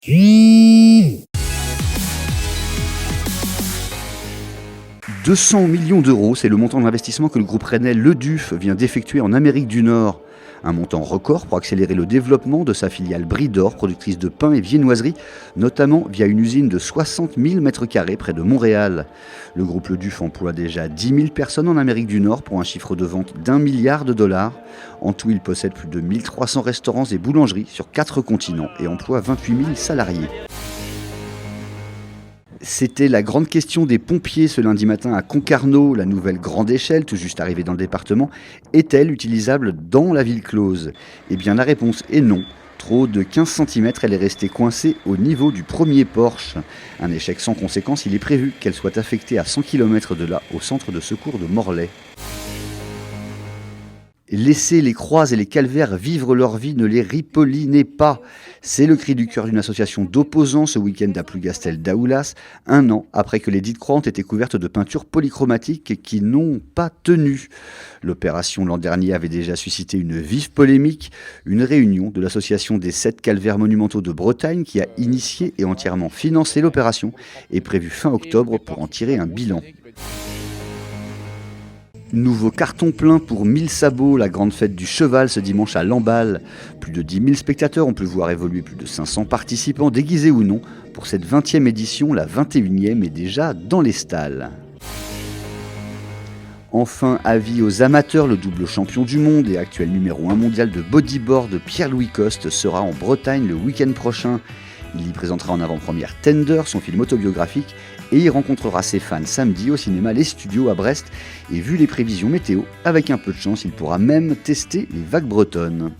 €200 millions, c'est le montant d'investissement que le groupe rennais Leduf vient d'effectuer en Amérique du Nord. Un montant record pour accélérer le développement de sa filiale Bridor, productrice de pain et viennoiserie, notamment via une usine de 60 000 m² près de Montréal. Le groupe Leduf emploie déjà 10 000 personnes en Amérique du Nord pour un chiffre de vente d'1 milliard de dollars. En tout, il possède plus de 1300 restaurants et boulangeries sur 4 continents et emploie 28 000 salariés. C'était la grande question des pompiers ce lundi matin à Concarneau. La nouvelle grande échelle, tout juste arrivée dans le département, est-elle utilisable dans la ville close ? Eh bien la réponse est non. Trop de 15 cm, elle est restée coincée au niveau du premier porche. Un échec sans conséquence, il est prévu qu'elle soit affectée à 100 km de là, au centre de secours de Morlaix. Laissez les croix et les calvaires vivre leur vie, ne les ripollinez pas. C'est le cri du cœur d'une association d'opposants ce week-end à Plougastel-Daoulas, un an après que les dites croix ont été couvertes de peintures polychromatiques qui n'ont pas tenu. L'opération l'an dernier avait déjà suscité une vive polémique. Une réunion de l'association des 7 calvaires monumentaux de Bretagne qui a initié et entièrement financé l'opération est prévue fin octobre pour en tirer un bilan. Nouveau carton plein pour 1000 sabots, la grande fête du cheval ce dimanche à Lamballe. Plus de 10 000 spectateurs ont pu voir évoluer plus de 500 participants, déguisés ou non. Pour cette 20e édition, la 21e est déjà dans les stalles. Enfin, avis aux amateurs, le double champion du monde et actuel numéro 1 mondial de bodyboard, Pierre-Louis Coste, sera en Bretagne le week-end prochain. Il y présentera en avant-première Tender, son film autobiographique, et il rencontrera ses fans samedi au cinéma Les Studios à Brest. Et vu les prévisions météo, avec un peu de chance, il pourra même tester les vagues bretonnes.